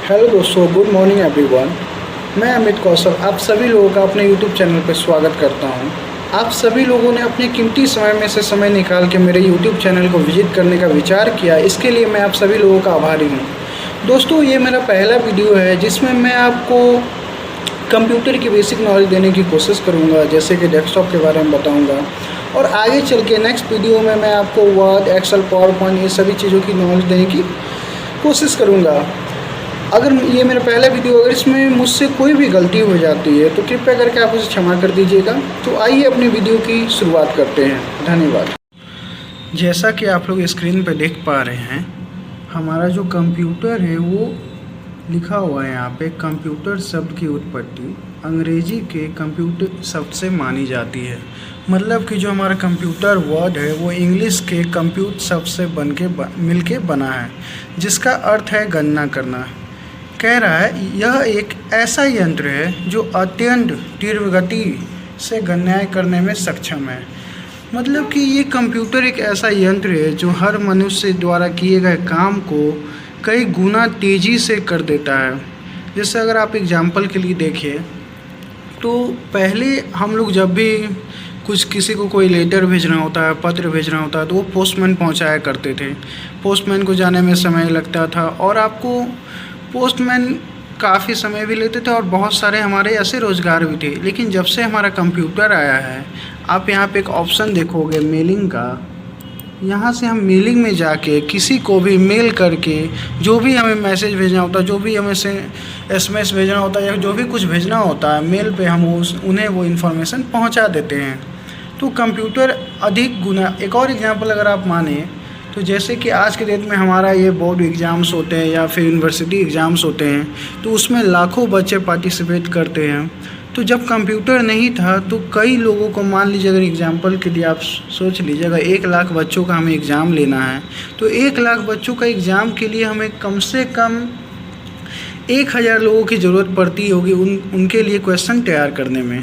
Hello दोस्तों, good morning everyone. मैं अमित कौशल आप सभी लोगों का अपने यूट्यूब चैनल पर स्वागत करता हूं। आप सभी लोगों ने अपने कीमती समय में से समय निकाल के मेरे यूट्यूब चैनल को विजिट करने का विचार किया, इसके लिए मैं आप सभी लोगों का आभारी हूं। दोस्तों, ये मेरा पहला वीडियो है जिसमें मैं आपको कंप्यूटर की बेसिक नॉलेज देने की कोशिश करूँगा, जैसे कि डेस्कटॉप के बारे में बताऊँगा। और आगे चल के नेक्स्ट वीडियो में मैं आपको वर्ड, एक्सेल, पावर पॉइंट ये सभी चीज़ों की नॉलेज देने की कोशिश करूँगा। अगर ये मेरा पहला वीडियो, अगर इसमें मुझसे कोई भी गलती हो जाती है तो कृपया करके आप उसे क्षमा कर दीजिएगा। तो आइए अपनी वीडियो की शुरुआत करते हैं। धन्यवाद। जैसा कि आप लोग स्क्रीन पर देख पा रहे हैं, हमारा जो कंप्यूटर है वो लिखा हुआ है यहाँ पे। कंप्यूटर शब्द की उत्पत्ति अंग्रेजी के कंप्यूटर शब्द से मानी जाती है। मतलब कि जो हमारा कंप्यूटर वर्ड है वो इंग्लिश के कंप्यूट शब्द से मिल के बना है, जिसका अर्थ है गणना करना। कह रहा है यह एक ऐसा यंत्र है जो अत्यंत तीव्र गति से गणनाएं करने में सक्षम है। मतलब कि ये कंप्यूटर एक ऐसा यंत्र है जो हर मनुष्य द्वारा किए गए काम को कई गुना तेज़ी से कर देता है। जैसे अगर आप एग्जाम्पल के लिए देखिए तो पहले हम लोग जब भी किसी को कोई लेटर भेजना होता है, पत्र भेजना होता है, तो वो पोस्टमैन पहुंचाया करते थे। पोस्टमैन को जाने में समय लगता था और आपको पोस्टमैन काफ़ी समय भी लेते थे और बहुत सारे हमारे ऐसे रोज़गार भी थे। लेकिन जब से हमारा कंप्यूटर आया है, आप यहाँ पे एक ऑप्शन देखोगे मेलिंग का। यहाँ से हम मेलिंग में जाके किसी को भी मेल करके जो भी हमें मैसेज भेजना होता है, जो भी हमें SMS भेजना होता है या जो भी कुछ भेजना होता है, मेल पे हम उन्हें वो इन्फॉर्मेशन पहुँचा देते हैं। तो कंप्यूटर अधिक गुना। एक और एग्जांपल अगर आप माने तो जैसे कि आज के डेट में हमारा ये बोर्ड एग्ज़ाम्स होते हैं या फिर यूनिवर्सिटी एग्ज़ाम्स होते हैं, तो उसमें लाखों बच्चे पार्टिसिपेट करते हैं। तो जब कंप्यूटर नहीं था तो कई लोगों को, मान लीजिए अगर एग्जांपल के लिए आप सोच लीजिए, अगर 1 लाख बच्चों का हमें एग्ज़ाम लेना है तो 1 लाख बच्चों का एग्ज़ाम के लिए हमें कम से कम 1000 लोगों की ज़रूरत पड़ती होगी उनके लिए क्वेश्चन तैयार करने में।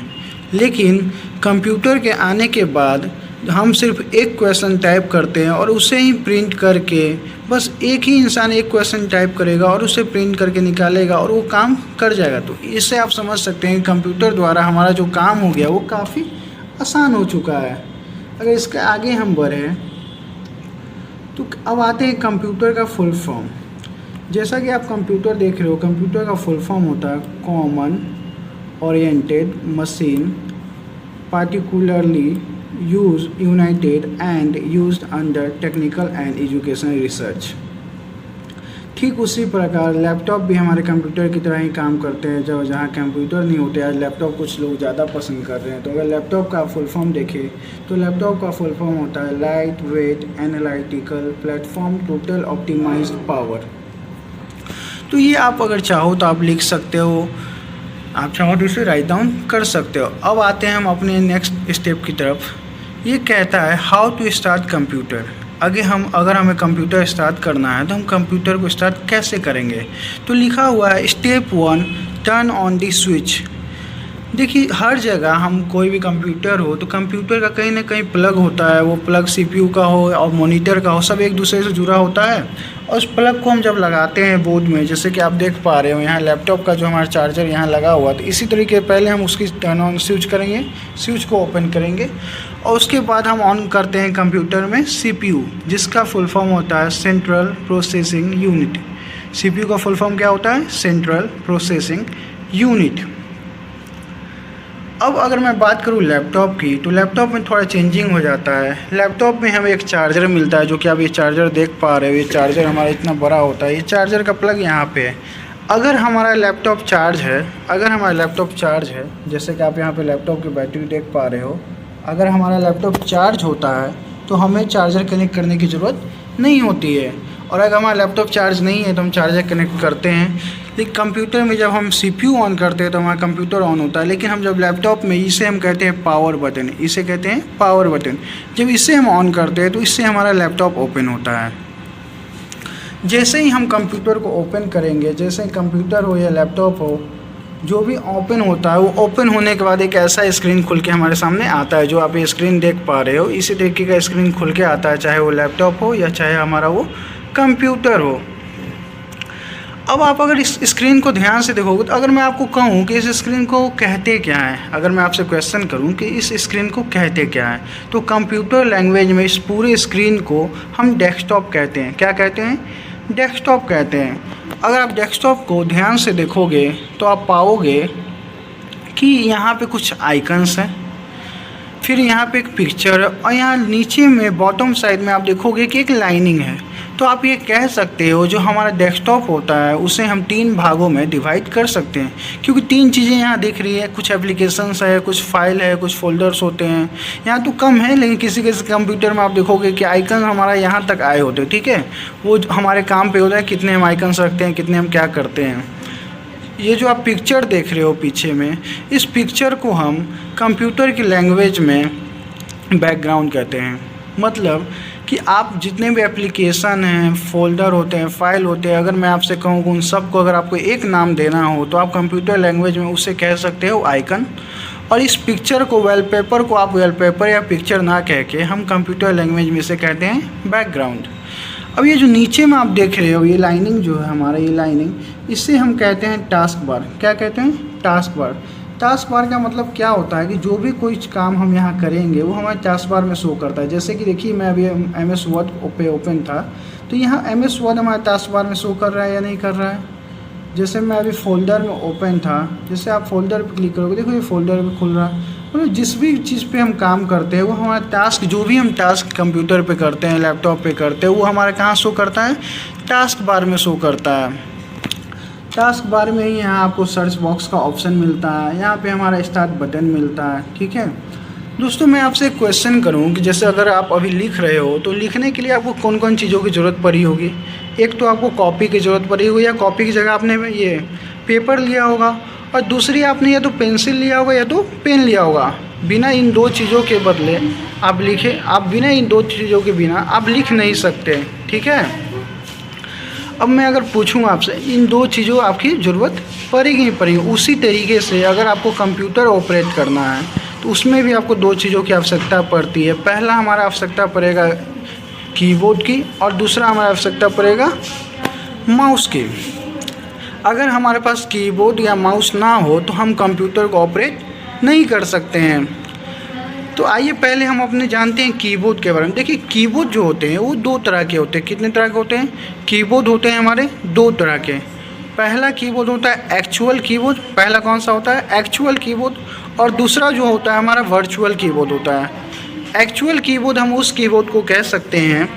लेकिन कंप्यूटर के आने के बाद हम सिर्फ एक क्वेश्चन टाइप करते हैं और उसे ही प्रिंट करके, बस एक ही इंसान एक क्वेश्चन टाइप करेगा और उसे प्रिंट करके निकालेगा और वो काम कर जाएगा। तो इससे आप समझ सकते हैं कंप्यूटर द्वारा हमारा जो काम हो गया वो काफ़ी आसान हो चुका है। अगर इसके आगे हम बढ़ें तो अब आते हैं कंप्यूटर का फुल फॉर्म। जैसा कि आप कंप्यूटर देख रहे हो, कंप्यूटर का फुल फॉर्म होता है common oriented machine, particularly used united and used under technical and educational research। ठीक उसी प्रकार लैपटॉप भी हमारे कंप्यूटर की तरह ही काम करते हैं। जहाँ कंप्यूटर नहीं होते, आज लैपटॉप कुछ लोग ज़्यादा पसंद कर रहे हैं। तो अगर लैपटॉप का फुल फॉर्म देखें तो लैपटॉप का फुल फॉर्म होता है light weight analytical platform total optimised power. तो ये आप अगर चाहो तो आप लिख सकते हो, आप चाहो तो इसे राइट डाउन कर सकते हो। अब आते हैं हम अपने नेक्स्ट स्टेप की तरफ। ये कहता है हाउ टू स्टार्ट कंप्यूटर। अगर हमें कंप्यूटर स्टार्ट करना है तो हम कंप्यूटर को स्टार्ट कैसे करेंगे। तो लिखा हुआ है step 1 turn on the switch. देखिए, हर जगह हम कोई भी कंप्यूटर हो तो कंप्यूटर का कहीं ना कहीं प्लग होता है। वो प्लग CPU का हो और मॉनिटर का हो, सब एक दूसरे से जुड़ा होता है। और उस प्लग को हम जब लगाते हैं बोर्ड में, जैसे कि आप देख पा रहे हो यहाँ लैपटॉप का जो हमारा चार्जर यहाँ लगा हुआ, तो इसी तरीके पहले हम उसकी टर्न ऑन स्विच करेंगे, स्विच को ओपन करेंगे और उसके बाद हम ऑन करते हैं कंप्यूटर में CPU, जिसका फुल फॉर्म होता है सेंट्रल प्रोसेसिंग यूनिट। CPU का फुल फॉर्म क्या होता है? Central processing unit. अब अगर मैं बात करूँ लैपटॉप की, तो लैपटॉप में थोड़ा चेंजिंग हो जाता है। लैपटॉप में हमें एक चार्जर मिलता है, जो कि आप ये चार्जर देख पा रहे हो। ये चार्जर हमारा इतना बड़ा होता है। ये चार्जर का प्लग यहाँ पे है। अगर हमारा लैपटॉप चार्ज है, जैसे कि आप यहाँ पे लैपटॉप की बैटरी देख पा रहे हो, अगर हमारा लैपटॉप चार्ज होता है तो हमें चार्जर कनेक्ट करने की ज़रूरत नहीं होती है। और अगर हमारा लैपटॉप चार्ज नहीं है तो हम चार्जर कनेक्ट करते हैं। लेकिन कंप्यूटर में जब हम CPU ऑन करते हैं तो हमारा कंप्यूटर ऑन होता है। लेकिन हम जब लैपटॉप में, इसे हम कहते हैं पावर बटन, जब इसे हम ऑन करते हैं तो इससे हमारा लैपटॉप ओपन होता है। जैसे ही हम कंप्यूटर को ओपन करेंगे, जैसे कंप्यूटर हो या लैपटॉप हो, जो भी ओपन होता है वो ओपन होने के बाद एक ऐसा स्क्रीन खुल के हमारे सामने आता है, जो आप ये स्क्रीन देख पा रहे हो। इसी तरीके का स्क्रीन खुल के आता है, चाहे वो लैपटॉप हो या चाहे हमारा वो कंप्यूटर हो। अब आप अगर इस स्क्रीन को ध्यान से देखोगे तो अगर मैं आपको कहूँ कि इस स्क्रीन को कहते क्या है, अगर मैं आपसे क्वेश्चन करूँ कि इस स्क्रीन को कहते क्या है, तो कंप्यूटर लैंग्वेज में इस पूरे स्क्रीन को हम डेस्कटॉप कहते हैं। क्या कहते हैं? डेस्कटॉप कहते हैं। अगर आप डेस्कटॉप को ध्यान से देखोगे तो आप पाओगे कि यहाँ पे कुछ आइकन्स हैं, फिर यहाँ पे एक पिक्चर, और यहाँ नीचे में बॉटम साइड में आप देखोगे कि एक लाइनिंग है। तो आप ये कह सकते हो जो हमारा डेस्कटॉप होता है उसे हम 3 भागों में डिवाइड कर सकते हैं, क्योंकि 3 चीज़ें यहाँ दिख रही है, कुछ एप्लीकेशंस है, कुछ फाइल है, कुछ फोल्डर्स होते हैं। यहाँ तो कम है, लेकिन किसी किसी कंप्यूटर में आप देखोगे कि आइकन हमारा यहाँ तक आए होते हैं। ठीक है, वो हमारे काम पे होता है कितने हम आइकन्स रखते हैं, कितने हम क्या करते हैं। ये जो आप पिक्चर देख रहे हो पीछे में, इस पिक्चर को हम कंप्यूटर की लैंग्वेज में बैकग्राउंड कहते हैं। मतलब कि आप जितने भी एप्लीकेशन हैं, फोल्डर होते हैं, फाइल होते हैं, अगर मैं आपसे कहूँ उन सब को अगर आपको एक नाम देना हो तो आप कंप्यूटर लैंग्वेज में उसे कह सकते हो आइकन। और इस पिक्चर को, वॉलपेपर को आप वॉलपेपर या पिक्चर ना कह के हम कंप्यूटर लैंग्वेज में इसे कहते हैं बैकग्राउंड। अब ये जो नीचे में आप देख रहे हो ये लाइनिंग जो है हमारा, ये लाइनिंग, इसे हम कहते हैं टास्क बार। क्या कहते हैं? Task bar. टास्क बार का मतलब क्या होता है कि जो भी कोई काम हम यहाँ करेंगे वो हमारे टास्क बार में शो करता है। जैसे कि देखिए मैं अभी MS वर्ड पे ओपन था, तो यहाँ MS वर्ड हमारे टास्क बार में शो कर रहा है या नहीं कर रहा है। जैसे मैं अभी फोल्डर में ओपन था, जैसे आप फोल्डर पे क्लिक करोगे, देखो ये फोल्डर भी खुल रहा है। मतलब जिस भी चीज़ पे हम काम करते हैं वो हमारा टास्क, जो भी हम टास्क कंप्यूटर पे करते हैं, लैपटॉप पे करते हैं, वो हमारे कहाँ शो करता है? टास्क बार में शो करता है। टास्क बार में ही यहाँ आपको सर्च बॉक्स का ऑप्शन मिलता है, यहाँ पे हमारा स्टार्ट बटन मिलता है। ठीक है दोस्तों, मैं आपसे एक क्वेश्चन करूँ कि जैसे अगर आप अभी लिख रहे हो तो लिखने के लिए आपको कौन कौन चीज़ों की ज़रूरत पड़ी होगी? एक तो आपको कॉपी की ज़रूरत पड़ी होगी, या कॉपी की जगह आपने ये पेपर लिया होगा, और दूसरी आपने या तो पेंसिल लिया होगा या तो पेन लिया होगा। बिना इन 2 चीज़ों के बदले आप लिखें, आप बिना इन 2 चीज़ों के बिना आप लिख नहीं सकते। ठीक है, अब मैं अगर पूछूं आपसे, इन 2 चीज़ों आपकी ज़रूरत पड़ेगी ही पड़ेगी। उसी तरीके से अगर आपको कंप्यूटर ऑपरेट करना है तो उसमें भी आपको 2 चीज़ों की आवश्यकता पड़ती है। पहला हमारा आवश्यकता पड़ेगा कीबोर्ड की, और दूसरा हमारा आवश्यकता पड़ेगा माउस की। अगर हमारे पास कीबोर्ड या माउस ना हो तो हम कंप्यूटर को ऑपरेट नहीं कर सकते हैं। तो आइए पहले हम अपने जानते हैं कीबोर्ड के बारे में। देखिए कीबोर्ड जो होते हैं वो 2 तरह के होते हैं। कितने तरह के होते हैं? कीबोर्ड होते हैं हमारे 2 तरह के। पहला कीबोर्ड होता है एक्चुअल कीबोर्ड। पहला कौन सा होता है? Actual keyboard. और दूसरा जो होता है हमारा वर्चुअल कीबोर्ड होता है। एक्चुअल कीबोर्ड हम उस कीबोर्ड को कह सकते हैं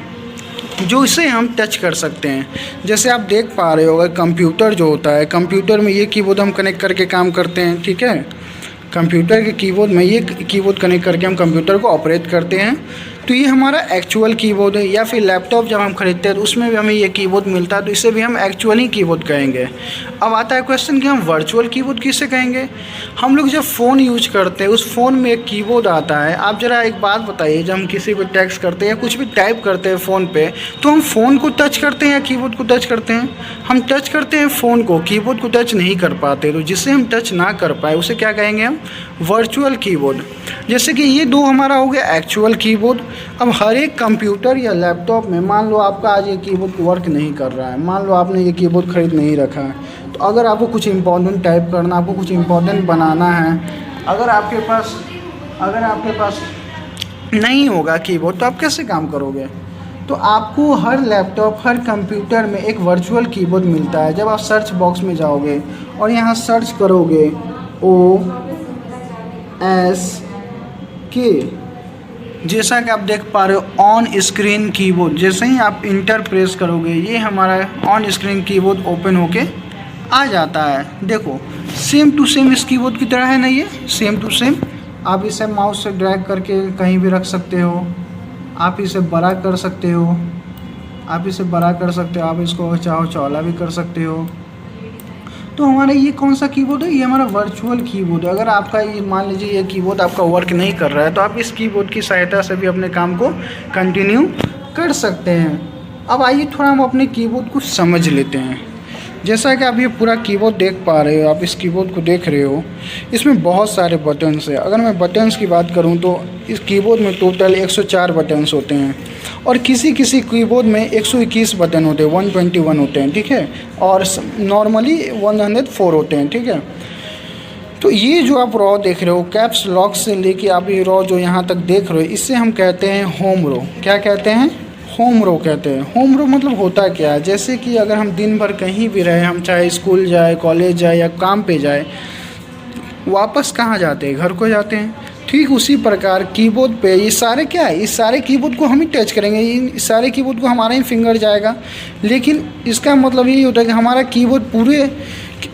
जो इसे हम टच कर सकते हैं। जैसे आप देख पा रहे हो, कंप्यूटर जो होता है, कंप्यूटर में ये कीबोर्ड हम कनेक्ट करके काम करते हैं। ठीक है, कंप्यूटर के कीबोर्ड में ये कीबोर्ड कनेक्ट करके हम कंप्यूटर को ऑपरेट करते हैं। तो ये हमारा एक्चुअल कीबोर्ड है। या फिर लैपटॉप जब हम खरीदते हैं तो उसमें भी हमें ये कीबोर्ड मिलता है, तो इसे भी हम एक्चुअली कीबोर्ड कहेंगे। अब आता है क्वेश्चन कि हम वर्चुअल कीबोर्ड किसे कहेंगे? हम लोग जब फ़ोन यूज करते हैं उस फ़ोन में एक कीबोर्ड आता है। आप ज़रा एक बात बताइए, जब हम किसी को टेक्स्ट करते हैं या कुछ भी टाइप करते हैं फ़ोन पे, तो हम फ़ोन को टच करते हैं या कीबोर्ड को टच करते हैं? हम टच करते हैं फ़ोन को, कीबोर्ड को टच नहीं कर पाते। तो जिसे हम टच ना कर पाए उसे क्या कहेंगे हम? Virtual keyboard. जैसे कि ये 2 हमारा हो गया एक्चुअल कीबोर्ड। अब हर एक कंप्यूटर या लैपटॉप में मान लो आपका आज ये कीबोर्ड वर्क नहीं कर रहा है, मान लो आपने ये कीबोर्ड खरीद नहीं रखा है, तो अगर आपको कुछ इंपॉर्टेंट टाइप करना, आपको कुछ इंपॉर्टेंट बनाना है, अगर आपके पास नहीं होगा कीबोर्ड तो आप कैसे काम करोगे? तो आपको हर लैपटॉप, हर कंप्यूटर में एक वर्चुअल कीबोर्ड मिलता है। जब आप सर्च बॉक्स में जाओगे और यहाँ सर्च करोगे OSK, जैसा कि आप देख पा रहे हो ऑन स्क्रीन कीबोर्ड, जैसे ही आप इंटर प्रेस करोगे ये हमारा ऑन स्क्रीन कीबोर्ड ओपन होके आ जाता है। देखो सेम टू सेम इस कीबोर्ड की तरह है ना, ये सेम टू सेम। आप इसे माउस से ड्रैग करके कहीं भी रख सकते हो, आप इसे बड़ा कर सकते हो, आप इसको चाहो चौड़ा भी कर सकते हो। तो हमारा ये कौन सा कीबोर्ड है? ये हमारा वर्चुअल कीबोर्ड है। अगर आपका ये मान लीजिए ये कीबोर्ड आपका वर्क नहीं कर रहा है तो आप इस कीबोर्ड की सहायता से भी अपने काम को कंटिन्यू कर सकते हैं। अब आइए थोड़ा हम अपने कीबोर्ड को समझ लेते हैं। जैसा कि आप ये पूरा कीबोर्ड देख पा रहे हो, आप इस कीबोर्ड को देख रहे हो, इसमें बहुत सारे बटन्स हैं। अगर मैं बटन्स की बात करूं तो इस कीबोर्ड में टोटल 104 बटन्स होते हैं और किसी किसी कीबोर्ड में 121 बटन होते हैं, 121 होते हैं, ठीक है, और नॉर्मली 104 होते हैं, ठीक है। तो ये जो आप रॉ देख रहे हो, कैप्स लॉक से लेके आप ये रॉ जो यहाँ तक देख रहे हो, इससे हम कहते हैं होम रो। क्या कहते हैं? होम रो कहते हैं। होम रो मतलब होता क्या है, जैसे कि अगर हम दिन भर कहीं भी रहे, हम चाहे स्कूल जाए, कॉलेज जाए या काम पे जाए, वापस कहाँ जाते हैं? घर को जाते हैं। ठीक उसी प्रकार कीबोर्ड पे ये सारे क्या है, इस सारे कीबोर्ड को हम ही टच करेंगे, इन सारे कीबोर्ड को हमारा ही फिंगर जाएगा। लेकिन इसका मतलब यही होता है कि हमारा कीबोर्ड पूरे,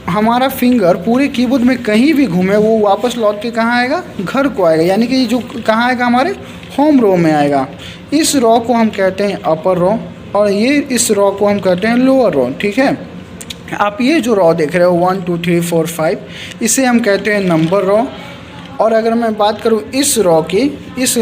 हमारा फिंगर पूरे कीबोर्ड में कहीं भी घूमे, वो वापस लौट के कहाँ आएगा? घर को आएगा। यानी कि जो कहाँ आएगा? हमारे होम रो में आएगा। इस रॉ को हम कहते हैं अपर रॉ और ये इस रॉ को हम कहते हैं लोअर रॉ, ठीक है। आप ये जो रॉ देख रहे हो 1 2 3 4 5, इसे हम कहते हैं नंबर रॉ। और अगर मैं बात करूँ इस रॉ की, इस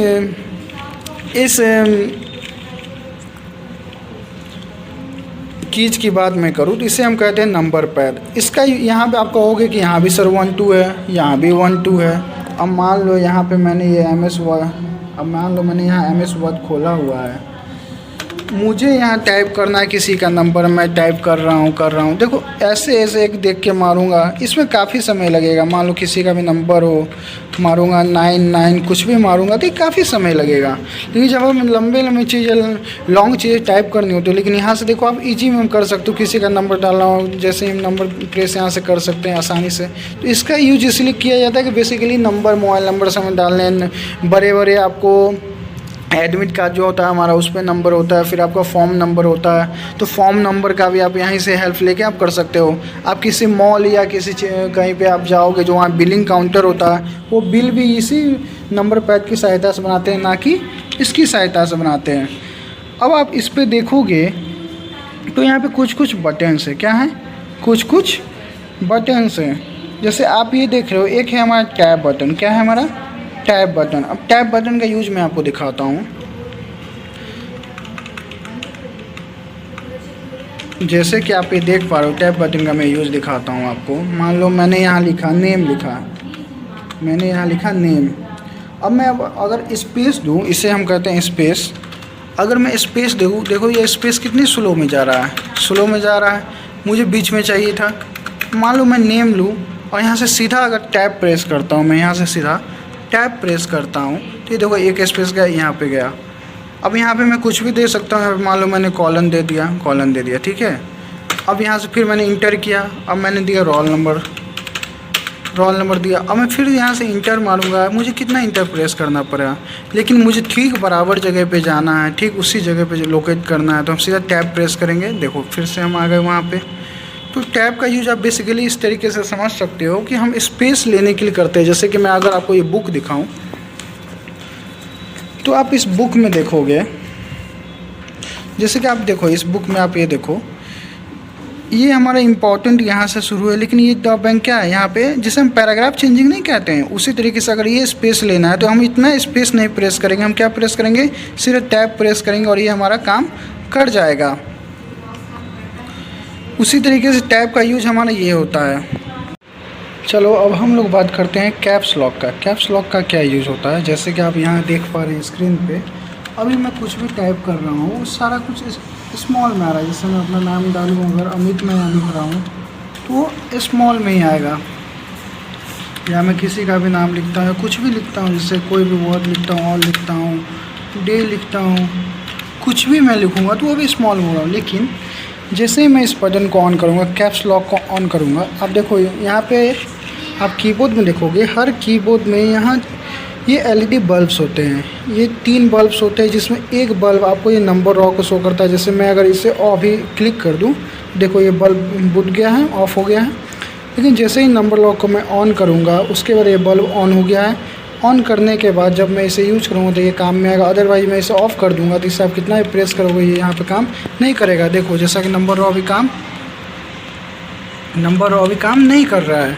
कीज की बात मैं करूँ तो इसे हम कहते हैं नंबर पैड। इसका यहाँ पे आप कहोगे कि यहाँ भी सर 1 2 है, यहाँ भी 1 2 है। अब मान लो यहाँ पे मैंने ये MS वर्ड, अब मान लो मैंने यहाँ MS वर्ड खोला हुआ है, मुझे यहाँ टाइप करना है किसी का नंबर, मैं टाइप कर रहा हूँ। देखो ऐसे ऐसे एक देख के मारूंगा, इसमें काफ़ी समय लगेगा। मान लो किसी का भी नंबर हो, मारूंगा 99 कुछ भी मारूंगा तो काफ़ी समय लगेगा। लेकिन जब हम लंबे चीज़ें, लॉन्ग चीज़ें टाइप करनी होती है, लेकिन यहाँ से देखो आप इजी में कर सकते हो। किसी का नंबर डालना हो, जैसे हम नंबर प्रेस यहाँ से कर सकते हैं आसानी से। तो इसका यूज इसलिए किया जाता है कि बेसिकली नंबर, मोबाइल नंबर समय डालने, बड़े आपको एडमिट कार्ड जो होता है हमारा, उस पर नंबर होता है, फिर आपका फॉर्म नंबर होता है, तो फॉर्म नंबर का भी आप यहीं से हेल्प लेके आप कर सकते हो। आप किसी मॉल या किसी कहीं पे आप जाओगे, जो वहाँ बिलिंग काउंटर होता है, वो बिल भी इसी नंबर पैड की सहायता से बनाते हैं, ना कि इसकी सहायता से बनाते हैं। अब आप इस पर देखोगे तो यहाँ पे कुछ बटन्स है। क्या है? कुछ बटन्स हैं। जैसे आप ये देख रहे हो, एक है हमारा टैब बटन। क्या है हमारा? Tab button. अब टैब बटन का यूज मैं आपको दिखाता हूँ। जैसे कि आप ये देख पा रहे हो, टैब बटन का मैं यूज दिखाता हूँ आपको। मान लो मैंने यहाँ लिखा नेम, मैंने यहाँ लिखा नेम। अब मैं अगर स्पेस दूँ, इसे हम कहते हैं स्पेस। अगर मैं स्पेस दूँ, देखो ये स्पेस कितनी स्लो में जा रहा है, मुझे बीच में चाहिए था। मान लो मैं नेम लूँ और यहाँ से सीधा अगर टैब प्रेस करता हूँ, मैं यहाँ से सीधा टैब प्रेस करता हूँ तो ये देखो एक स्पेस गया, यहाँ पे गया। अब यहाँ पे मैं कुछ भी दे सकता हूँ। मान लो मैंने कॉलन दे दिया, ठीक है। अब यहाँ से फिर मैंने इंटर किया, अब मैंने दिया रोल नंबर दिया। अब मैं फिर यहाँ से इंटर मारूंगा, मुझे कितना इंटर प्रेस करना पड़ेगा, लेकिन मुझे ठीक बराबर जगह पे जाना है, ठीक उसी जगह पे लोकेट करना है, तो हम सीधा टैब प्रेस करेंगे। देखो फिर से हम आ गए वहाँ पे। तो टैब का यूज आप बेसिकली इस तरीके से समझ सकते हो कि हम स्पेस लेने के लिए करते हैं। जैसे कि मैं अगर आपको ये बुक दिखाऊं तो आप इस बुक में देखोगे, जैसे कि आप देखो इस बुक में, आप ये देखो, ये हमारा इम्पोर्टेंट यहाँ से शुरू है, लेकिन ये टॉप बैंक क्या है यहाँ पे, जिसे हम पैराग्राफ चेंजिंग नहीं कहते हैं। उसी तरीके से अगर ये स्पेस लेना है तो हम इतना स्पेस नहीं प्रेस करेंगे, हम क्या प्रेस करेंगे? सिर्फ टैब प्रेस करेंगे और ये हमारा काम कर जाएगा। उसी तरीके से टैब का यूज हमारा ये होता है। चलो अब हम लोग बात करते हैं कैप्स लॉक का। कैप्स लॉक का क्या यूज होता है? जैसे कि आप यहाँ देख पा रहे हैं स्क्रीन पे, अभी मैं कुछ भी टाइप कर रहा हूँ, सारा कुछ स्मॉल में आ रहा है। जैसे मैं अपना नाम डालूँ, अगर अमित मैं यहाँ लिख रहा हूँ तो स्मॉल में ही आएगा। या मैं किसी का भी नाम लिखता हूँ, कुछ भी लिखता हूँ, जैसे कोई भी वर्ड लिखता हूँ, ऑल लिखता हूँ, डे लिखता हूँ, कुछ भी मैं लिखूँगा तो वो भी स्मॉल में हो रहा हूँ। लेकिन जैसे ही मैं इस बटन को ऑन करूँगा, कैप्स लॉक को ऑन करूँगा, आप देखो यहाँ पे आप कीबोर्ड में देखोगे, हर कीबोर्ड में यहाँ ये LED बल्ब्स होते हैं। ये 3 बल्ब्स होते हैं, जिसमें एक बल्ब आपको ये नंबर रॉ को शो करता है। जैसे मैं अगर इसे अभी क्लिक कर दूँ, देखो ये बल्ब बुझ गया है, ऑफ हो गया है। लेकिन जैसे ही नंबर लॉक को मैं ऑन करूँगा, उसके बाद ये बल्ब ऑन हो गया है। ऑन करने के बाद जब मैं इसे यूज़ करूँगा तो ये काम में आएगा। अदरवाइज मैं इसे ऑफ़ कर दूँगा तो इससे आप कितना भी प्रेस करोगे ये यहाँ पे काम नहीं करेगा। देखो जैसा कि नंबर रॉ अभी काम नहीं कर रहा है।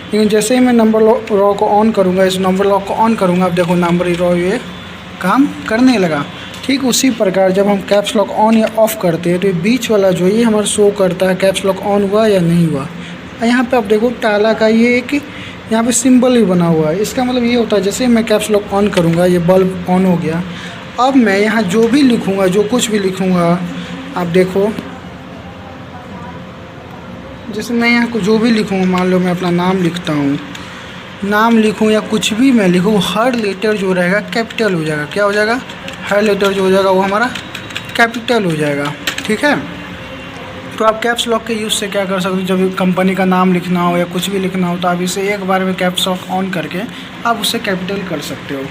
लेकिन जैसे ही मैं नंबर रॉ को ऑन करूँगा, इस नंबर लॉक को ऑन करूँगा, अब देखो नंबर रॉ ये काम करने लगा। ठीक उसी प्रकार जब हम कैप्स लॉक ऑन या ऑफ़ करते हैं तो ये बीच वाला जो ये हमारा शो करता है कैप्स लॉक ऑन हुआ या नहीं हुआ। यहाँ पे आप देखो ताला का ये एक यहाँ पे सिंबल भी बना हुआ है। इसका मतलब ये होता है जैसे मैं कैप्स लॉक ऑन करूँगा ये बल्ब ऑन हो गया। अब मैं यहाँ जो भी लिखूँगा, जो कुछ भी लिखूँगा, आप देखो जैसे मैं यहाँ जो भी लिखूँगा, मान लो मैं अपना नाम लिखता हूँ, नाम लिखूँ या कुछ भी मैं लिखूँ, हर लेटर जो रहेगा कैपिटल हो जाएगा। क्या हो जाएगा? हर लेटर जो हो जाएगा वो हमारा कैपिटल हो जाएगा। ठीक है, तो आप कैप्स लॉक के यूज़ से क्या कर सकते हो, जब कंपनी का नाम लिखना हो या कुछ भी लिखना हो तो आप इसे एक बार में कैप्स लॉक ऑन करके आप उसे कैपिटल कर सकते हो।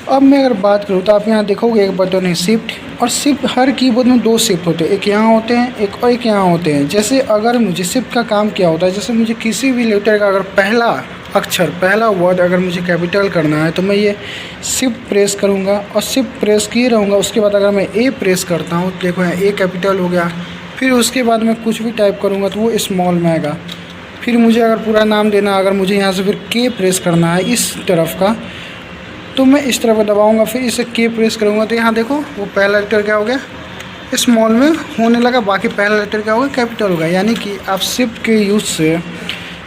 अब मैं अगर बात करूँ तो आप यहाँ देखोगे एक बटन है शिफ्ट, और शिफ्ट हर कीबोर्ड में 2 शिफ्ट होते हैं, एक यहाँ होते हैं एक यहाँ होते हैं। जैसे अगर मुझे शिफ्ट का काम क्या होता है, जैसे मुझे किसी भी लेटर का अगर पहला अक्षर, पहला वर्ड अगर मुझे कैपिटल करना है तो मैं ये शिफ्ट प्रेस करूँगा और शिफ्ट प्रेस किए रहूँगा। उसके बाद अगर मैं ए प्रेस करता हूँ तो देखो यहाँ ए कैपिटल हो गया। फिर उसके बाद मैं कुछ भी टाइप करूँगा तो वो स्मॉल में आएगा। फिर मुझे अगर पूरा नाम देना, अगर मुझे यहाँ से फिर के प्रेस करना है इस तरफ का, तो मैं इस तरफ दबाऊँगा, फिर इसे के प्रेस करूँगा तो यहाँ देखो वो पहला लेटर क्या हो गया, स्मॉल में होने लगा, बाकी पहला लेटर क्या होगा, कैपिटल होगा। यानी कि आप शिफ्ट के यूज़ से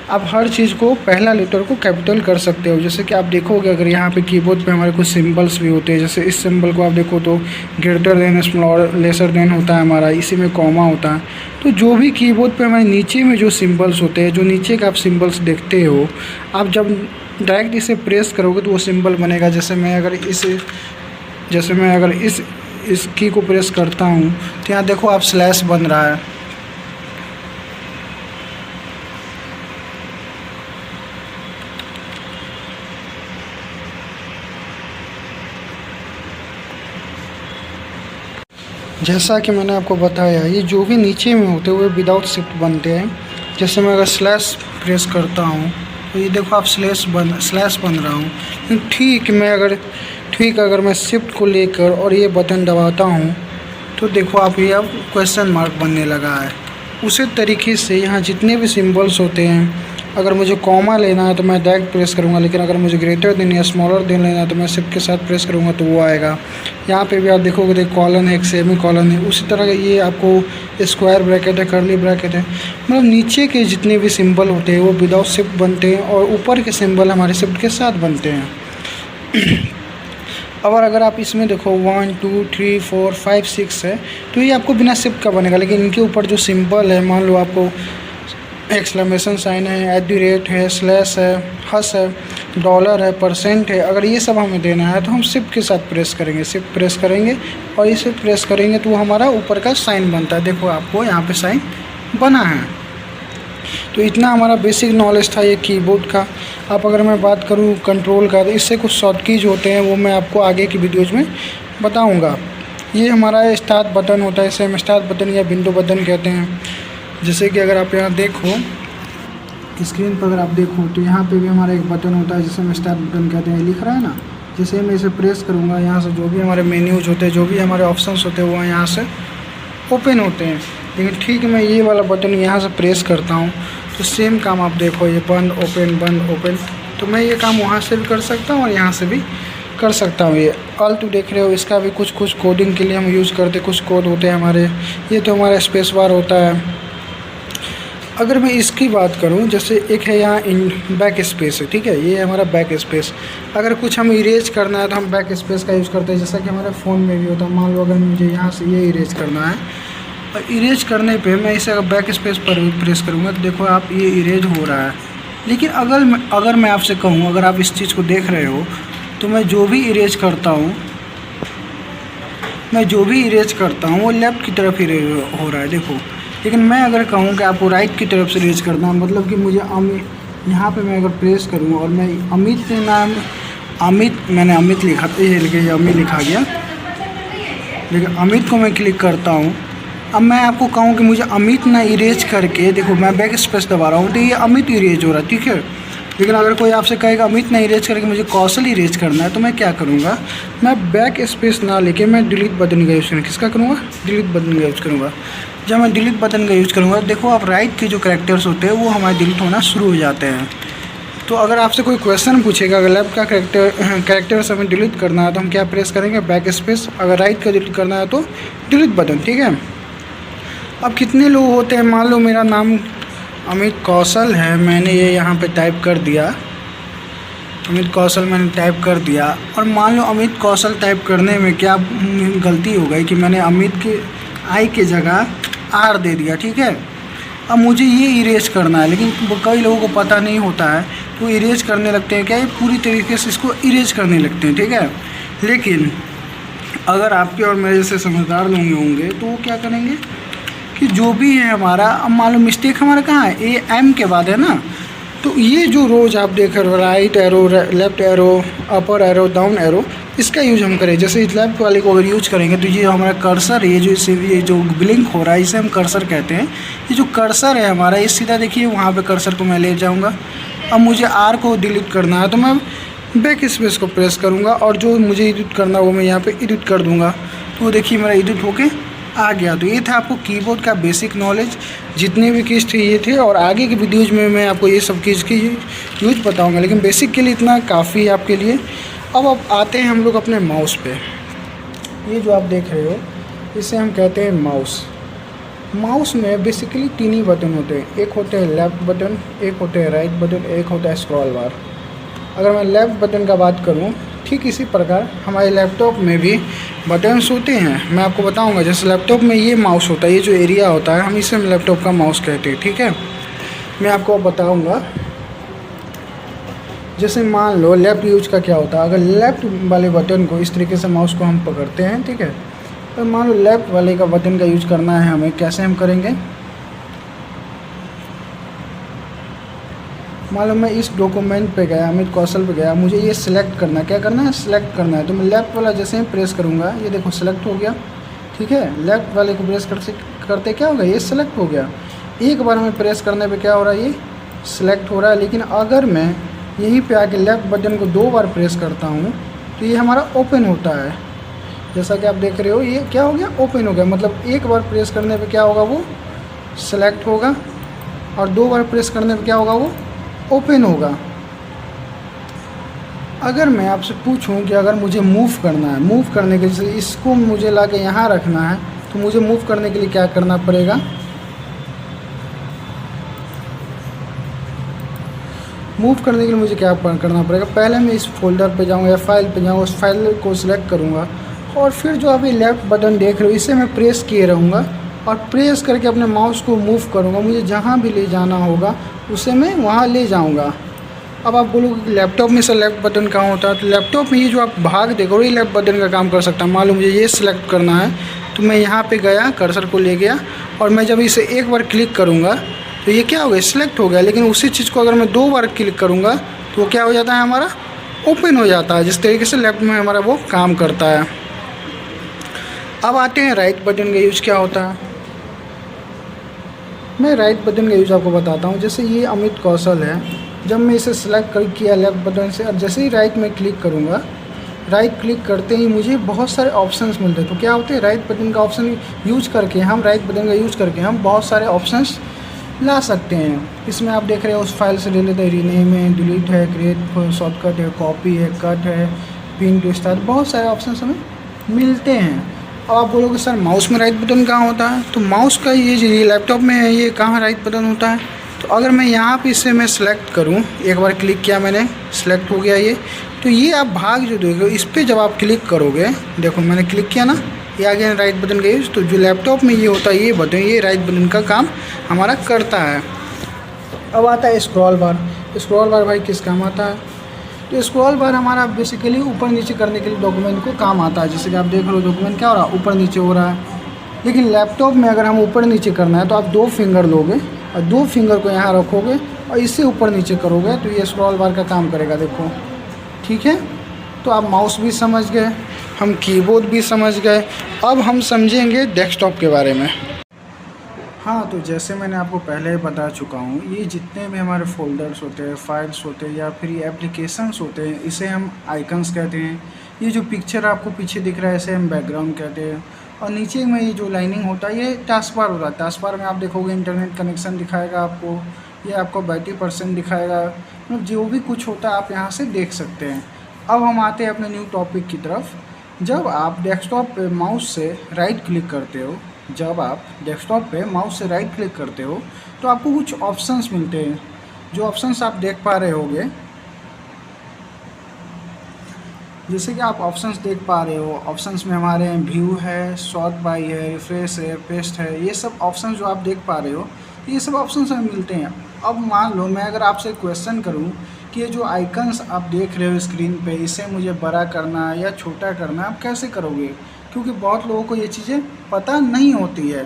आप हर चीज़ को, पहला लेटर को कैपिटल कर सकते हो। जैसे कि आप देखोगे अगर यहाँ पे कीबोर्ड पे हमारे कुछ सिंबल्स भी होते हैं, जैसे इस सिंबल को आप देखो तो greater than, smaller, lesser than होता है हमारा, इसी में कॉमा होता है। तो जो भी कीबोर्ड पे हमारे नीचे में जो सिंबल्स होते हैं, जो नीचे का आप सिंबल्स देखते हो, आप जब डायरेक्ट इसे प्रेस करोगे तो वो सिंबल बनेगा। जैसे मैं अगर इस की को प्रेस करता हूँ तो यहाँ देखो आप स्लैश बन रहा है। जैसा कि मैंने आपको बताया, ये जो भी नीचे में होते हैं वो विदाउट शिफ्ट बनते हैं। जैसे मैं अगर स्लैश प्रेस करता हूँ तो ये देखो आप स्लैश बन रहा हूँ। ठीक अगर मैं शिफ्ट को लेकर और ये बटन दबाता हूँ तो देखो आप ये अब क्वेश्चन मार्क बनने लगा है। उसी तरीके से यहाँ जितने भी सिंबल्स होते हैं, अगर मुझे कॉमा लेना है तो मैं डायरेक्ट प्रेस करूँगा, लेकिन अगर मुझे ग्रेटर देन या स्मॉलर देन लेना है तो मैं शिफ्ट के साथ प्रेस करूँगा तो वो आएगा। यहाँ पे भी आप देखोगे तो कॉलन है, एक सेमी कॉलन है। उसी तरह ये आपको स्क्वायर ब्रैकेट है, कर्ली ब्रैकेट है। मतलब नीचे के जितने भी सिंबल होते हैं वो विदाउट शिफ्ट बनते हैं और ऊपर के सिंबल हमारे शिफ्ट के साथ बनते हैं। और अगर आप इसमें देखो 1 2 3 4 5 6 है तो ये आपको बिना शिफ्ट का बनेगा, लेकिन इनके ऊपर जो सिंबल है, मान लो आपको एक्सक्लेमेशन साइन है, @ है, स्लैश है, हस है, डॉलर है, परसेंट है, अगर ये सब हमें देना है तो हम शिफ्ट के साथ प्रेस करेंगे, शिफ्ट प्रेस करेंगे और इसे प्रेस करेंगे तो वो हमारा ऊपर का साइन बनता है। देखो आपको यहाँ पे साइन बना है। तो इतना हमारा बेसिक नॉलेज था ये कीबोर्ड का। अब अगर मैं बात करूँ कंट्रोल का, तो इससे कुछ शॉर्ट कीज होते हैं, वो मैं आपको आगे की वीडियोज़ में बताऊँगा। ये हमारा स्टार्ट बटन होता है, इसे हम स्टार्ट बटन या विंडो बटन कहते हैं। जैसे कि अगर आप यहाँ देखो स्क्रीन पर, अगर आप देखो तो यहाँ पे भी हमारा एक बटन होता है जिसे हम स्टार्ट बटन कहते हैं, लिख रहा है ना। जैसे मैं इसे प्रेस करूँगा, यहाँ से जो भी हमारे मेन्यूज होते हैं, जो भी हमारे ऑप्शंस होते हैं वो यहाँ से ओपन होते हैं। लेकिन ठीक मैं ये वाला बटन यहाँ से प्रेस करता हूँ तो सेम काम आप देखो, ये बंद ओपन। तो मैं ये काम वहाँ से भी कर सकता हूँ और यहाँ से भी कर सकता हूँ। ये ऑल्ट देख रहे हो, इसका भी कुछ कोडिंग के लिए हम यूज़ करते, कुछ कोड होते हैं हमारे। ये तो हमारा स्पेस बार होता है। अगर मैं इसकी बात करूं, जैसे एक है यहाँ बैक स्पेस है, ठीक है, ये हमारा बैक स्पेस। अगर कुछ हम इरेज करना है तो हम बैक स्पेस का यूज़ करते हैं, जैसा कि हमारे फ़ोन में भी होता है। मान लो अगर मुझे यहाँ से ये इरेज करना है और इरेज करने पे मैं इसे अगर बैक स्पेस पर प्रेस करूँगा तो देखो आप ये इरेज हो रहा है। लेकिन अगर मैं आपसे कहूँ, अगर आप इस चीज़ को देख रहे हो, तो मैं जो भी इरेज करता हूँ वो लेफ़्ट की तरफ इरेज हो रहा है, देखो। लेकिन मैं अगर कहूँ कि आपको राइट की तरफ से इरेज करना है, मतलब कि मुझे यहाँ पे मैं अगर प्रेस करूँ और मैं मैंने अमित लिखा, ये लिखिए अमित लिखा गया, लेकिन अमित को मैं क्लिक करता हूँ। अब मैं आपको कहूँ कि मुझे अमित ना इरेज करके, देखो मैं बैक स्पेस दबा रहा हूँ तो ये अमित इरेज हो रहा है, ठीक है। लेकिन अगर कोई आपसे कहेगा अमित ना इरेज करके मुझे कौशल इरेज करना है, तो मैं क्या करूँगा, मैं बैक स्पेस ना लेके मैं डिलीट बटन का यूज़ करूँगा। किसका करूँगा? डिलीट बटन का यूज़ करूँगा। जब मैं डिलीट बटन का यूज़ करूँगा, देखो आप राइट के जो कैरेक्टर्स होते हैं वो हमारे डिलीट होना शुरू हो जाते हैं। तो अगर आपसे कोई क्वेश्चन पूछेगा, अगर लेफ्ट का कैरेक्टर्स हमें डिलीट करना है तो हम क्या प्रेस करेंगे, बैक स्पेस। अगर राइट का डिलीट करना है तो डिलीट बटन, ठीक है। अब कितने लोग होते हैं, मान लो मेरा नाम अमित कौशल है, मैंने ये यहाँ पे टाइप कर दिया, अमित कौशल मैंने टाइप कर दिया, और मान लो अमित कौशल टाइप करने में क्या गलती हो गई कि मैंने अमित के आई के जगह आर दे दिया, ठीक है। अब मुझे ये इरेज करना है, लेकिन कई लोगों को पता नहीं होता है, तो इरेज करने लगते हैं, क्या ये पूरी तरीके से इसको इरेज करने लगते हैं, ठीक है। लेकिन अगर आपके और मेरे जैसे समझदार लोग होंगे तो वो क्या करेंगे कि जो भी है हमारा, अब मान लो मिस्टेक हमारा कहाँ है, ए एम के बाद है ना, तो ये जो रोज आप देख रहे हो, राइट एरो, लेफ्ट एरो, अपर एरो, डाउन एरो, इसका यूज हम करें। जैसे इस लेफ्ट वाले को अगर यूज करेंगे तो ये हमारा कर्सर है, ये जो ब्लिंक हो रहा है इसे हम कर्सर कहते हैं। ये जो कर्सर है हमारा, ये सीधा देखिए वहाँ पे कर्सर को मैं ले जाऊँगा। अब मुझे आर को डिलीट करना है तो मैं बैक स्पेस को प्रेस करूँगा, और जो मुझे एडिट करना है वो मैं यहाँ पर एडिट कर दूँगा, तो देखिए मेरा एडिट होके आ गया। तो ये था आपको कीबोर्ड का बेसिक नॉलेज, जितने भी कीज थे ये थे, और आगे के वीडियोज़ में मैं आपको ये सब कीज की यूज बताऊंगा, लेकिन बेसिक के लिए इतना काफ़ी है आपके लिए। अब आते हैं हम लोग अपने माउस पे। ये जो आप देख रहे हो इसे हम कहते हैं माउस। माउस में बेसिकली 3 ही बटन होते हैं, एक होते हैं लेफ़्ट बटन, एक होते हैं राइट बटन, एक होता है स्क्रॉल बार। अगर मैं लेफ़्ट बटन का बात करूँ, ठीक इसी प्रकार हमारे लैपटॉप में भी बटन्स होते हैं, मैं आपको बताऊंगा। जैसे लैपटॉप में ये माउस होता है, ये जो एरिया होता है, हम इसे लैपटॉप का माउस कहते हैं, ठीक है। मैं आपको बताऊंगा। जैसे मान लो लेफ़्ट यूज का क्या होता है, अगर लेफ़्ट वाले बटन को इस तरीके से माउस को हम पकड़ते हैं, ठीक है, तो मान लो लेफ़्ट वाले का बटन का यूज करना है हमें, कैसे हम करेंगे। मान लो मैं इस डॉक्यूमेंट पे गया, अमित कौशल पे गया, मुझे ये सिलेक्ट करना है, क्या करना है, सिलेक्ट करना है। तो मैं लेफ़्ट वाला जैसे ही प्रेस करूँगा, ये देखो सिलेक्ट हो गया, ठीक है। लेफ़्ट वाले को प्रेस करते क्या होगा, ये सिलेक्ट हो गया। एक बार में प्रेस करने पे क्या हो रहा है, ये सिलेक्ट हो रहा है। लेकिन अगर मैं यहीं पे आके लेफ़्ट बटन को 2 बार प्रेस करता हूँ तो ये हमारा ओपन होता है। जैसा कि आप देख रहे हो, ये क्या हो गया, ओपन हो गया। मतलब एक बार प्रेस करने पर क्या होगा, वो सिलेक्ट होगा, और 2 बार प्रेस करने पर क्या होगा, वो ओपन होगा। अगर मैं आपसे पूछूं कि अगर मुझे मूव करना है, मूव करने के लिए इसको मुझे लाके यहाँ रखना है, तो मुझे मूव करने के लिए क्या करना पड़ेगा, मूव करने के लिए मुझे क्या करना पड़ेगा, पहले मैं इस फोल्डर पे जाऊँगा या फाइल पे जाऊँगा, उस फाइल को सिलेक्ट करूँगा, और फिर जो अभी लेफ़्ट बटन देख रहे हो इसे मैं प्रेस किए रहूँगा, और प्रेस करके अपने माउस को मूव करूँगा। मुझे जहाँ भी ले जाना होगा उसे मैं वहाँ ले जाऊँगा। अब आप बोलोगे कि लैपटॉप में से लेफ़्ट बटन कहाँ होता है, तो लैपटॉप में ये जो आप भाग देखो ये लेफ़्ट बटन का काम कर सकता है। मान लो मुझे ये सिलेक्ट करना है, तो मैं यहाँ पे गया, कर्सर को ले गया, और मैं जब इसे एक बार क्लिक करूँगा तो ये क्या हो गया, सिलेक्ट हो गया। लेकिन उसी चीज़ को अगर मैं 2 बार क्लिक करूँगा तो वो क्या हो जाता है, हमारा ओपन हो जाता है। जिस तरीके से लेफ़्ट में हमारा वो काम करता है। अब आते हैं राइट बटन का यूज क्या होता है। मैं राइट बटन का यूज आपको बताता हूँ। जैसे ये अमित कौशल है, जब मैं इसे सिलेक्ट किया लेफ़्ट बटन से, और जैसे ही राइट में क्लिक करूँगा, राइट क्लिक करते ही मुझे बहुत सारे ऑप्शंस मिलते हैं। तो क्या होते हैं, राइट बटन का ऑप्शन यूज करके हम बहुत सारे ऑप्शंस ला सकते हैं। इसमें आप देख रहे हो उस फाइल से ले लेते हैं, रीनेम है, डिलीट है, क्रिएट शॉर्टकट है, कॉपी है, कट है, पिन टू स्टार, बहुत सारे ऑप्शंस हमें मिलते हैं। अब आप बोलोगे सर माउस में राइट बटन कहाँ होता है, तो माउस का ये लैपटॉप में है, ये कहाँ राइट बटन होता है। तो अगर मैं यहाँ पे इसे मैं सिलेक्ट करूँ, एक बार क्लिक किया मैंने, सिलेक्ट हो गया ये, तो ये आप भाग जो देखो इस पर जब आप क्लिक करोगे, देखो मैंने क्लिक किया ना, ये आ गया राइट बटन का यूज। तो जो लैपटॉप में ये होता है, ये बटन, ये राइट बटन का काम हमारा करता है। अब आता है स्क्रॉल बार। स्क्रॉल बार भाई किस काम आता है, तो स्क्रॉल बार हमारा बेसिकली ऊपर नीचे करने के लिए डॉक्यूमेंट को काम आता है। जैसे कि आप देख रहे हो डॉक्यूमेंट क्या हो रहा है, ऊपर नीचे हो रहा है। लेकिन लैपटॉप में अगर हम ऊपर नीचे करना है तो आप 2 फिंगर लोगे और 2 फिंगर को यहाँ रखोगे और इससे ऊपर नीचे करोगे तो ये स्क्रॉल बार का काम करेगा, देखो, ठीक है। तो आप माउस भी समझ गए, हम कीबोर्ड भी समझ गए। अब हम समझेंगे डेस्कटॉप के बारे में। हाँ, तो जैसे मैंने आपको पहले ही बता चुका हूँ, ये जितने भी हमारे फोल्डर्स होते हैं, फाइल्स होते हैं या फिर ये एप्लीकेशंस होते हैं, इसे हम आइकन्स कहते हैं। ये जो पिक्चर आपको पीछे दिख रहा है इसे हम बैकग्राउंड कहते हैं। और नीचे में ये जो लाइनिंग होता है ये टास्क बार होता है। टास्क बार में आप देखोगे इंटरनेट कनेक्शन दिखाएगा आपको, ये आपको बैटरी % दिखाएगा, मतलब जो भी कुछ होता है आप यहाँ से देख सकते हैं। अब हम आते हैं अपने न्यू टॉपिक की तरफ। जब आप डेस्कटॉप पे माउस से राइट क्लिक करते हो जब आप डेस्कटॉप पे माउस से राइट क्लिक करते हो तो आपको कुछ ऑप्शंस मिलते हैं। जो ऑप्शंस आप देख पा रहे होंगे, जैसे कि आप ऑप्शंस देख पा रहे हो, ऑप्शंस में हमारे हैं व्यू है, सॉर्ट बाय है, रिफ्रेश है, पेस्ट है। ये सब ऑप्शंस जो आप देख पा रहे हो ये सब ऑप्शंस हमें मिलते हैं। अब मान लो मैं अगर आपसे क्वेश्चन करूं कि ये जो आइकन्स आप देख रहे हो स्क्रीन पे, इसे मुझे बड़ा करना है या छोटा करना है, आप कैसे करोगे? क्योंकि बहुत लोगों को ये चीज़ें पता नहीं होती है।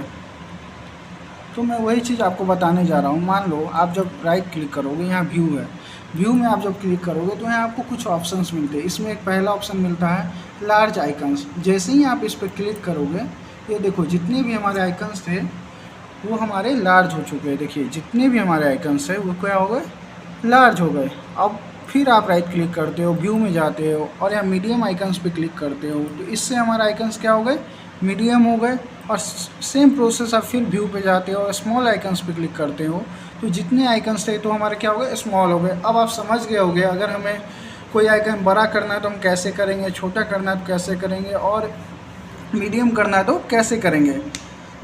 तो मैं वही चीज़ आपको बताने जा रहा हूँ। मान लो आप जब राइट क्लिक करोगे, यहाँ व्यू है, व्यू में आप जब क्लिक करोगे तो यहाँ आपको कुछ ऑप्शंस मिलते हैं। इसमें एक पहला ऑप्शन मिलता है लार्ज आइकन्स। जैसे ही आप इस पर क्लिक करोगे, ये देखो जितने भी हमारे आइकन्स थे वो हमारे लार्ज हो चुके हैं। देखिए जितने भी हमारे आइकन्स है वो क्या हो गए, लार्ज हो गए। अब फिर आप राइट क्लिक करते हो, व्यू में जाते हो और यहाँ मीडियम आइकन्स पे क्लिक करते हो, तो इससे हमारे आइकन्स क्या हो गए, मीडियम हो गए। और सेम प्रोसेस आप फिर व्यू पे जाते हो और स्मॉल आइकन्स पे क्लिक करते हो, तो जितने आइकन्स थे तो हमारे क्या हो गए, स्मॉल हो गए। अब आप समझ गए होंगे अगर हमें कोई आइकन बड़ा करना है तो हम कैसे करेंगे, छोटा करना है तो कैसे करेंगे, और मीडियम करना है तो कैसे करेंगे।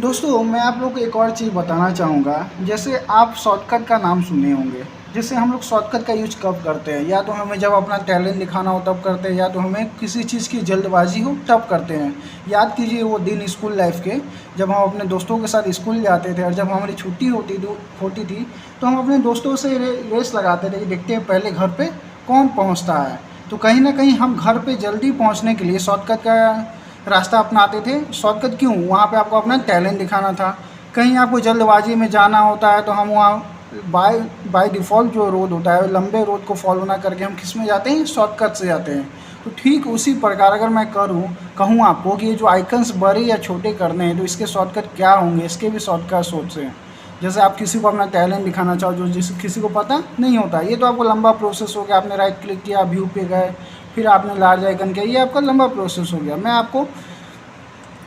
दोस्तों मैं आप लोग को एक और चीज़ बताना चाहूँगा। जैसे आप शॉर्टकट का नाम सुने होंगे, जैसे हम लोग शॉर्टकट का यूज कब करते हैं, या तो हमें जब अपना टैलेंट दिखाना हो तब करते हैं, या तो हमें किसी चीज़ की जल्दबाजी हो तब करते हैं। याद कीजिए वो दिन स्कूल लाइफ के, जब हम अपने दोस्तों के साथ स्कूल जाते थे और जब हमारी छुट्टी होती थी तो हम अपने दोस्तों से रेस लगाते थे कि देखते हैं पहले घर पर कौन पहुँचता है। तो कहीं ना कहीं हम घर पर जल्दी पहुँचने के लिए शॉर्टकट का रास्ता अपनाते थे। शॉर्टकट क्यों? वहाँ पे आपको अपना टैलेंट दिखाना था। कहीं आपको जल्दबाजी में जाना होता है तो हम वहाँ बाय डिफ़ॉल्ट जो रोड होता है लंबे रोड को फॉलो ना करके हम किस में जाते हैं, शॉर्टकट से जाते हैं। तो ठीक उसी प्रकार अगर मैं कहूँ आपको कि ये जो आइकन्स बड़े या छोटे करने हैं तो इसके शॉर्टकट क्या होंगे, इसके भी शॉर्टकट सोचते हैं। जैसे आप किसी को अपना टैलेंट दिखाना चाहो जो किसी को पता नहीं होता, ये तो आपको लंबा प्रोसेस हो गया। आपने राइट क्लिक किया, व्यू पे गए, फिर आपने लार्ज आइकन किया, ये आपका लंबा प्रोसेस हो गया। मैं आपको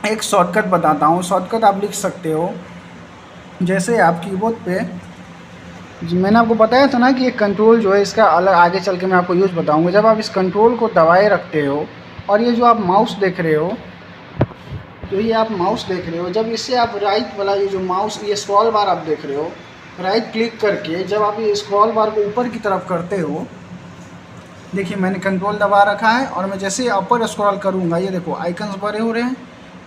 एक शॉर्टकट बताता हूँ। शॉर्टकट आप लिख सकते हो। जैसे आप कीबोर्ड पे, मैंने आपको बताया था ना कि ये कंट्रोल जो है इसका अलग आगे चल के मैं आपको यूज़ बताऊँगा। जब आप इस कंट्रोल को दबाए रखते हो और ये जो आप माउस देख रहे हो, तो ये आप माउस देख रहे हो, जब इससे आप राइट वाला ये जो माउस, ये स्क्रॉल बार आप देख रहे हो, राइट क्लिक करके जब आप ये स्क्रॉल बार को ऊपर की तरफ करते हो, देखिए मैंने कंट्रोल दबा रखा है और मैं जैसे अपर स्क्रॉल करूँगा, ये देखो आइकन्स बड़े हो रहे हैं,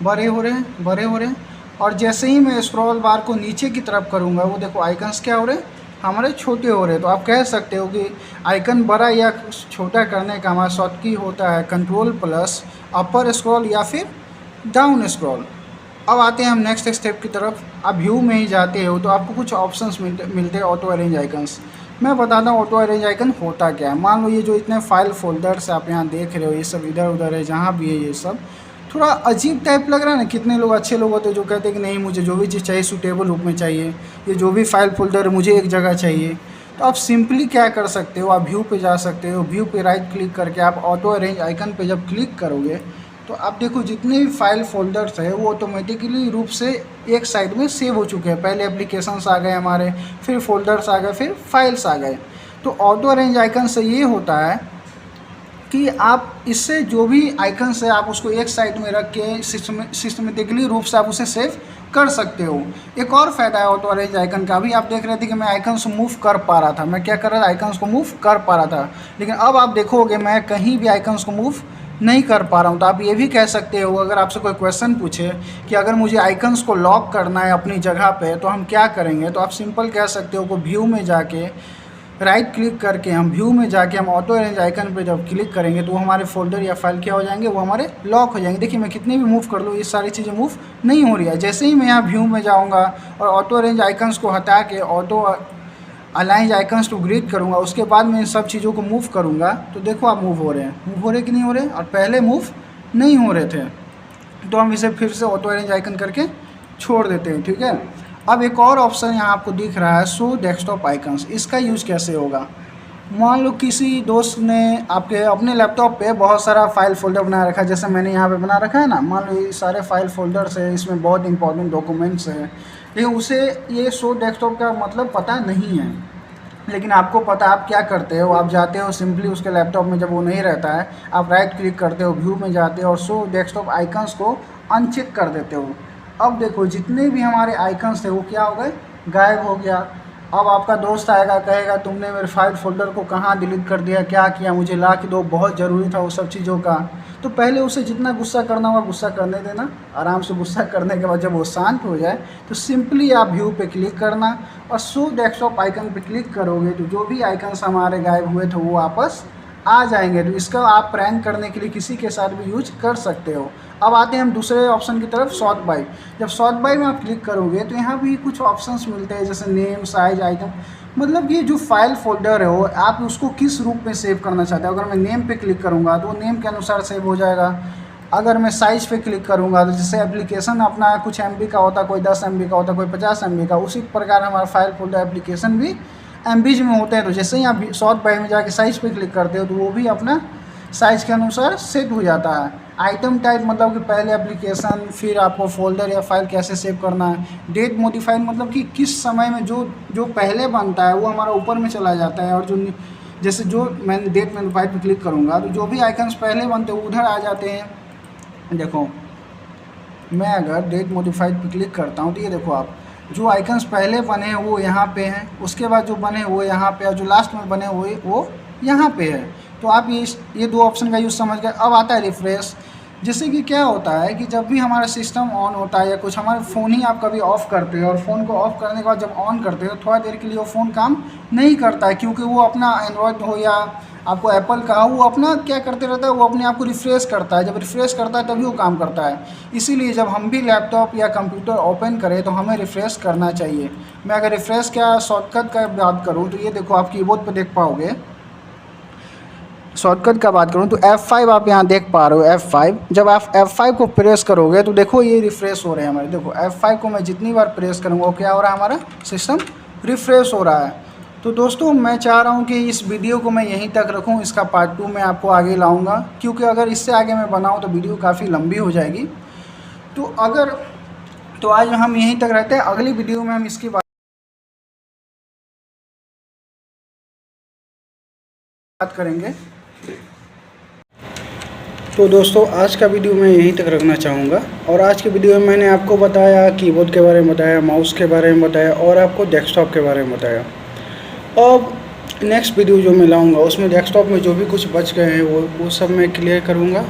बड़े हो रहे हैं, बड़े हो रहे हैं। और जैसे ही मैं स्क्रॉल बार को नीचे की तरफ करूँगा, वो देखो आइकन्स क्या हो रहे हैं, हमारे छोटे हो रहे हैं। तो आप कह सकते हो कि आइकन बड़ा या छोटा करने का हमारा शॉर्टकी होता है कंट्रोल प्लस अपर स्क्रॉल या फिर डाउन स्क्रॉल। अब आते हैं हम नेक्स्ट स्टेप की तरफ। आप व्यू में ही जाते हो तो आपको कुछ ऑप्शंस मिलते हैं ऑटो अरेंज आइकन्स। मैं बताता हूँ ऑटो अरेंज आइकन होता क्या है। मान लो ये जो इतने फाइल फोल्डर्स आप यहाँ देख रहे हो, ये सब इधर उधर है, जहाँ भी है ये सब थोड़ा अजीब टाइप लग रहा है ना। कितने लोग अच्छे लोग होते हैं जो कहते हैं कि नहीं मुझे जो भी चीज़ चाहिए सूटेबल रूप में चाहिए, ये जो भी फाइल फोल्डर है मुझे एक जगह चाहिए। तो आप सिंपली क्या कर सकते हो, आप व्यू पे जा सकते हो, व्यू पे राइट क्लिक करके आप ऑटो अरेंज आइकन पे जब क्लिक करोगे तो आप देखो जितने भी फाइल फोल्डर्स है वो ऑटोमेटिकली रूप से एक साइड में सेव हो चुके हैं। पहले एप्लीकेशंस आ गए हमारे, फिर फोल्डर्स आ गए, फिर फाइल्स आ गए। तो ऑटो अरेंज आइकन से ये होता है कि आप इससे जो भी आइकन्स है आप उसको एक साइड में रख के सिस्टमेटिकली रूप से आप उसे सेव कर सकते हो। एक और फ़ायदा है ऑटो अरेंज आइकन का। अभी आप देख रहे थे कि मैं आइकन्स को मूव कर पा रहा था, मैं क्या कर रहा था, आइकन्स को मूव कर पा रहा था। लेकिन अब आप देखोगे मैं कहीं भी आइकन्स को मूव नहीं कर पा रहा हूँ। तो आप ये भी कह सकते हो, अगर आपसे कोई क्वेश्चन पूछे कि अगर मुझे आइकन्स को लॉक करना है अपनी जगह पे तो हम क्या करेंगे, तो आप सिंपल कह सकते हो को व्यू में जाके राइट क्लिक करके हम व्यू में जाके हम ऑटो अरेंज आइकन पे जब क्लिक करेंगे तो हमारे फोल्डर या फाइल क्या हो जाएंगे, वो हमारे लॉक हो जाएंगे। देखिए मैं कितने भी मूव कर लूँ ये सारी चीज़ें मूव नहीं हो रही है। जैसे ही मैं यहाँ व्यू में जाऊँगा और ऑटो अरेंज आइकन्स को हटा के ऑटो अलाइंज आइकन्स टू ग्रिड करूँगा, उसके बाद मैं इन सब चीज़ों को मूव करूँगा तो देखो आप मूव हो रहे हैं, मूव हो रहे कि नहीं हो रहे, और पहले मूव नहीं हो रहे थे। तो हम इसे फिर से ऑटो अरेंज आइकन करके छोड़ देते हैं, ठीक है। अब एक और ऑप्शन यहाँ आपको दिख रहा है शो डेस्कटॉप आइकन्स। इसका यूज़ कैसे होगा, मान लो किसी दोस्त ने आपके अपने लैपटॉप पे बहुत सारा फाइल फोल्डर बना रखा है, जैसे मैंने यहाँ पे बना रखा है ना। मान लो ये सारे फाइल फोल्डर्स है, इसमें बहुत इंपॉर्टेंट डॉक्यूमेंट्स हैं, लेकिन उसे ये शो डेस्कटॉप का मतलब पता नहीं है। लेकिन आपको पता आप क्या करते हो, आप जाते हो सिंपली उसके लैपटॉप में, जब वो नहीं रहता है आप राइट क्लिक करते हो, व्यू में जाते हो और शो डेस्कटॉप आइकन्स को अनचेक कर देते हो। अब देखो जितने भी हमारे आइकन्स थे वो क्या हो गए, गायब हो गया। अब आपका दोस्त आएगा कहेगा तुमने मेरे फाइल फोल्डर को कहाँ डिलीट कर दिया, क्या किया, मुझे ला के दो, बहुत ज़रूरी था वो सब चीज़ों का। तो पहले उसे जितना गुस्सा करना होगा गुस्सा करने देना, आराम से गुस्सा करने के बाद जब वो शांत हो जाए तो सिंपली आप व्यू पे क्लिक करना और शो डेस्कटॉप आइकन पे क्लिक करोगे तो जो भी आइकन्स हमारे गायब हुए थे वो वापस आ जाएंगे। तो इसका आप प्रैंक करने के लिए किसी के साथ भी यूज कर सकते हो। अब आते हैं हम दूसरे ऑप्शन की तरफ, सॉर्ट बाय। जब सॉर्ट बाय में आप क्लिक करोगे तो यहाँ भी कुछ ऑप्शंस मिलते हैं, जैसे नेम, साइज, आइटम, मतलब कि जो फाइल फोल्डर है वो आप उसको किस रूप में सेव करना चाहते हो। अगर मैं नेम पे क्लिक करूँगा तो वो नेम के अनुसार सेव हो जाएगा। अगर मैं साइज़ पे क्लिक करूँगा तो जैसे एप्लीकेशन अपना कुछ MB का होता है, कोई 10 MB का होता है, कोई 50 MB का, उसी प्रकार हमारा फाइल फोल्डर एप्लीकेशन भी MBs में होते हैं। तो जैसे ही आप सॉर्ट बाय में जाके साइज़ पे क्लिक करते हो तो वो भी अपना साइज़ के अनुसार सेट हो जाता है। आइटम टाइप मतलब कि पहले एप्लीकेशन, फिर आपको फोल्डर या फाइल कैसे सेव करना है। डेट मॉडिफाइड मतलब कि किस समय में जो पहले बनता है वो हमारा ऊपर में चला जाता है, और जो जैसे जो मैं डेट मॉडिफाइड पे क्लिक करूँगा तो जो भी आइकन्स पहले बनते हैं उधर आ जाते हैं। देखो मैं अगर डेट मॉडिफाइड पे क्लिक करता हूँ तो ये देखो आप, जो आइकन्स पहले बने हैं वो यहाँ पे हैं, उसके बाद जो बने वो यहाँ पे, और जो लास्ट में बने हुए वो यहाँ पे है। तो आप ये दो ऑप्शन का यूज़ समझ गए। अब आता है रिफ्रेश। जिससे कि क्या होता है कि जब भी हमारा सिस्टम ऑन होता है या कुछ, हमारे फ़ोन ही आप कभी ऑफ़ करते हो और फ़ोन को ऑफ़ करने के बाद जब ऑन करते हो थोड़ा देर के लिए वो फ़ोन काम नहीं करता है, क्योंकि वो अपना एंड्रॉयड हो या आपको एप्पल का हो, वो अपना क्या करते रहता है, वो अपने आप को रिफ़्रेश करता है। जब रिफ़्रेश करता है तभी वो काम करता है। इसीलिए जब हम भी लैपटॉप या कंप्यूटर ओपन करें तो हमें रिफ़्रेश करना चाहिए। मैं अगर रिफ़्रेश क्या शॉर्टकट का बात करूँ तो ये देखो आप कीबोर्ड पे देख पाओगे। शॉर्टकट का बात करूँ तो F5 आप यहाँ देख पा रहे हो, F5। जब आप F5 को प्रेस करोगे तो देखो ये रिफ़्रेश हो रहे हैं हमारे। देखो F5 को मैं जितनी बार प्रेस करूँगा वो क्या हो रहा है, हमारा सिस्टम रिफ़्रेश हो रहा है। तो दोस्तों मैं चाह रहा हूँ कि इस वीडियो को मैं यहीं तक रखूँ, इसका पार्ट 2 मैं आपको आगे लाऊँगा, क्योंकि अगर इससे आगे मैं बनाऊँ तो वीडियो काफ़ी लंबी हो जाएगी। तो आज हम यहीं तक रहते हैं, अगली वीडियो में हम इसकी बात करेंगे। तो दोस्तों आज का वीडियो मैं यहीं तक रखना चाहूँगा, और आज की वीडियो में मैंने आपको बताया कीबोर्ड के बारे में बताया, माउस के बारे में बताया और आपको डेस्कटॉप के बारे में बताया। अब नेक्स्ट वीडियो जो मैं लाऊंगा उसमें डेस्कटॉप में जो भी कुछ बच गए हैं वो सब मैं क्लियर करूँगा,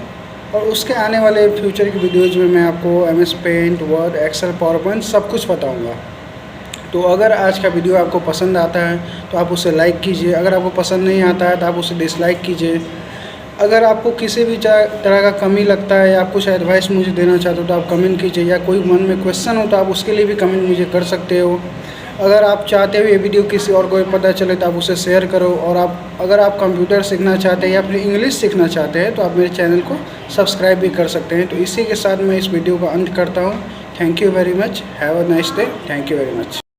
और उसके आने वाले फ्यूचर की वीडियोज़ में मैं आपको MS Paint, Word, Excel, PowerPoint सब कुछ बताऊँगा। तो अगर आज का वीडियो आपको पसंद आता है तो आप उसे लाइक कीजिए, अगर आपको पसंद नहीं आता है तो आप उसे डिसलाइक कीजिए। अगर आपको किसी भी तरह का कमी लगता है या आप कुछ एडवाइस मुझे देना चाहते हो तो आप कमेंट कीजिए, या कोई मन में क्वेश्चन हो तो आप उसके लिए भी कमेंट मुझे कर सकते हो। अगर आप चाहते हो ये वीडियो किसी और को पता चले तो आप उसे शेयर करो। और अगर आप कंप्यूटर सीखना चाहते हैं या फिर इंग्लिश सीखना चाहते हैं तो आप मेरे चैनल को सब्सक्राइब भी कर सकते हैं। तो इसी के साथ मैं इस वीडियो का अंत करता हूँ। Thank you very much, have a nice day, thank you very much.